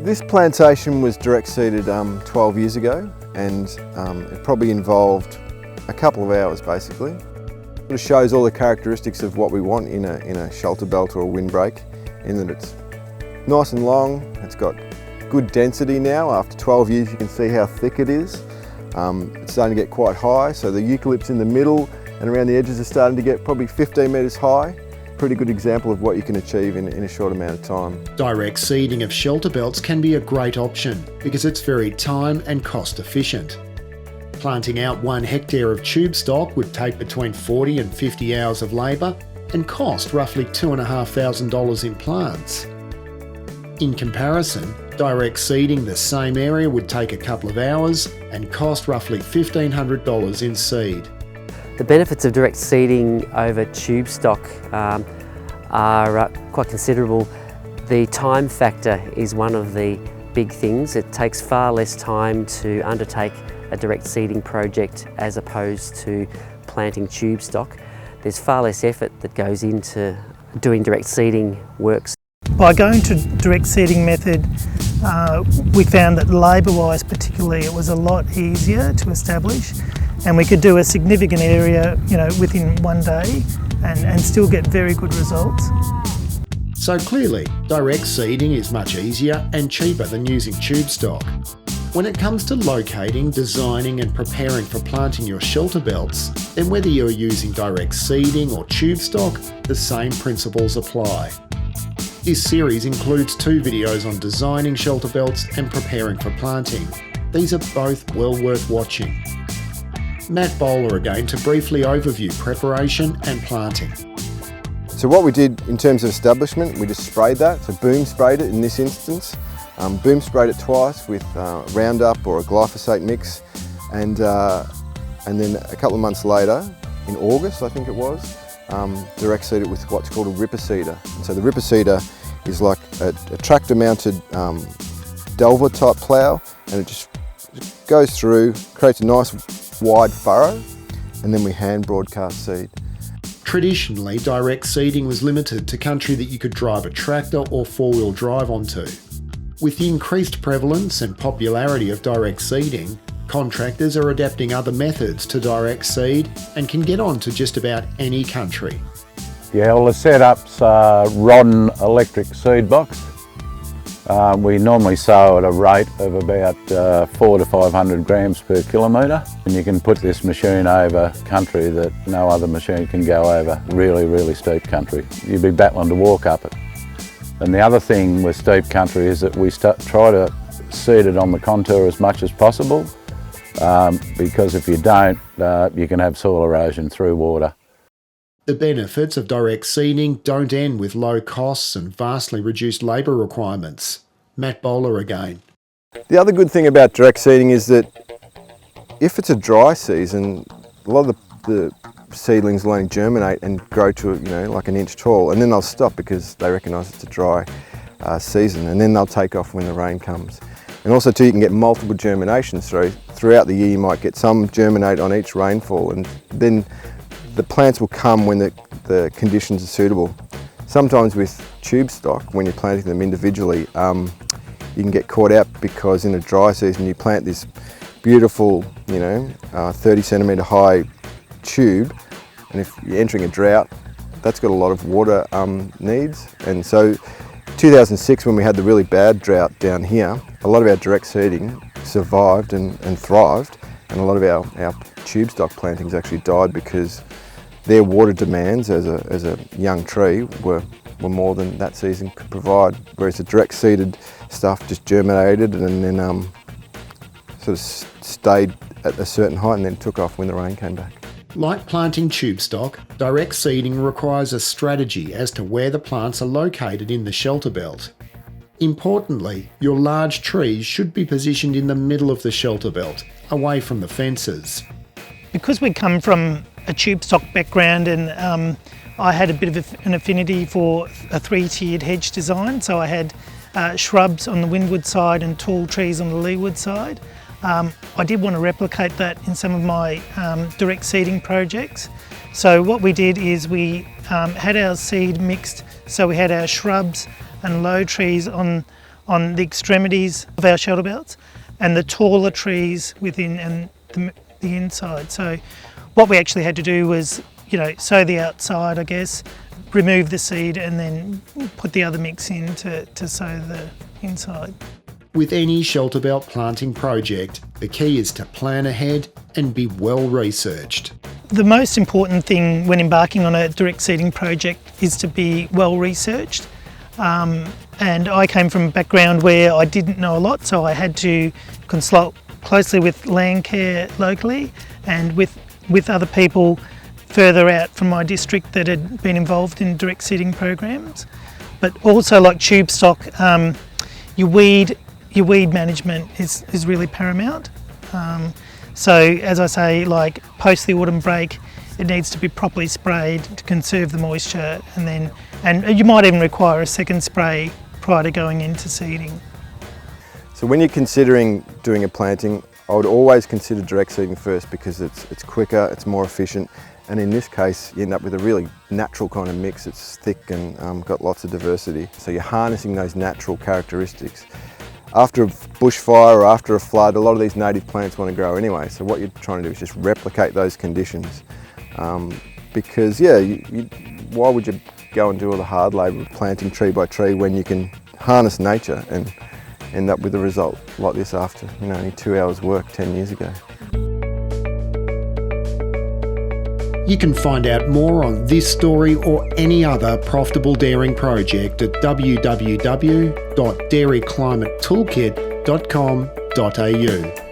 This plantation was direct seeded 12 years ago, and it probably involved a couple of hours basically. It shows all the characteristics of what we want in a shelter belt or a windbreak, in that it's nice and long, it's got good density now. After 12 years you can see how thick it is. It's starting to get quite high, so the eucalypts in the middle and around the edges are starting to get probably 15 metres high. Pretty good example of what you can achieve in a short amount of time. Direct seeding of shelter belts can be a great option because it's very time and cost efficient. Planting out 1 hectare of tube stock would take between 40 and 50 hours of labour and cost roughly $2,500 in plants. In comparison, direct seeding the same area would take a couple of hours and cost roughly $1,500 in seed. The benefits of direct seeding over tube stock are quite considerable. The time factor is one of the big things. It takes far less time to undertake a direct seeding project as opposed to planting tube stock. There's far less effort that goes into doing direct seeding works. By going to direct seeding method, we found that labour-wise particularly it was a lot easier to establish, and we could do a significant area, within 1 day and still get very good results. So clearly, direct seeding is much easier and cheaper than using tube stock. When it comes to locating, designing and preparing for planting your shelter belts, then whether you're using direct seeding or tube stock, the same principles apply. This series includes 2 videos on designing shelter belts and preparing for planting. These are both well worth watching. Matt Bowler again to briefly overview preparation and planting. So what we did in terms of establishment, we just sprayed that. So boom sprayed it in this instance. Boom sprayed it twice with Roundup or a glyphosate mix, and then a couple of months later, in August I think it was, direct seed it with what's called a ripper seeder. And so the ripper seeder is like a tractor mounted delver type plough, and it just goes through, creates a nice wide furrow, and then we hand broadcast seed. Traditionally, direct seeding was limited to country that you could drive a tractor or 4-wheel drive onto. With the increased prevalence and popularity of direct seeding, contractors are adapting other methods to direct seed and can get on to just about any country. Yeah, well the setup's a Rodden electric seed box. We normally sow at a rate of about 400 to 500 grams per kilometre, and you can put this machine over country that no other machine can go over, really steep country. You'd be battling to walk up it. And the other thing with steep country is that we try to seed it on the contour as much as possible, because if you don't, you can have soil erosion through water. The benefits of direct seeding don't end with low costs and vastly reduced labour requirements. Matt Bowler again. The other good thing about direct seeding is that if it's a dry season, a lot of the seedlings will only germinate and grow to like an inch tall, and then they'll stop because they recognise it's a dry season, and then they'll take off when the rain comes. And also too, you can get multiple germinations throughout the year. You might get some germinate on each rainfall, and then the plants will come when the conditions are suitable. Sometimes with tube stock, when you're planting them individually, you can get caught out because in a dry season you plant this beautiful 30 centimetre high tube, and if you're entering a drought, that's got a lot of water needs. And so 2006, when we had the really bad drought down here, a lot of our direct seeding survived and thrived, and a lot of our tube stock plantings actually died because their water demands as a young tree were more than that season could provide, whereas the direct seeded stuff just germinated and then sort of stayed at a certain height and then took off when the rain came back. Like planting tube stock, direct seeding requires a strategy as to where the plants are located in the shelter belt. Importantly, your large trees should be positioned in the middle of the shelter belt, away from the fences. Because we come from a tube stock background, and I had a bit of an affinity for a 3-tiered hedge design, so I had shrubs on the windward side and tall trees on the leeward side. I did want to replicate that in some of my direct seeding projects. So what we did is we had our seed mixed, so we had our shrubs and low trees on on the extremities of our shelter belts and the taller trees within and the inside. So what we actually had to do was, sow the outside, I guess, remove the seed and then put the other mix in to sow the inside. With any shelter belt planting project, the key is to plan ahead and be well researched. The most important thing when embarking on a direct seeding project is to be well researched. And I came from a background where I didn't know a lot, so I had to consult closely with land care locally and with other people further out from my district that had been involved in direct seeding programs. But also, like tube stock, your weed management is really paramount. So as I say, like post the autumn break, it needs to be properly sprayed to conserve the moisture, and you might even require a second spray prior to going into seeding. So when you're considering doing a planting, I would always consider direct seeding first because it's quicker, it's more efficient, and in this case you end up with a really natural kind of mix. It's thick and got lots of diversity. So you're harnessing those natural characteristics. After a bushfire or after a flood, a lot of these native plants want to grow anyway, so what you're trying to do is just replicate those conditions. Because why would you go and do all the hard labour of planting tree by tree when you can harness nature and end up with a result like this after only 2 hours work 10 years ago. You can find out more on this story or any other profitable dairying project at www.dairyclimatetoolkit.com.au.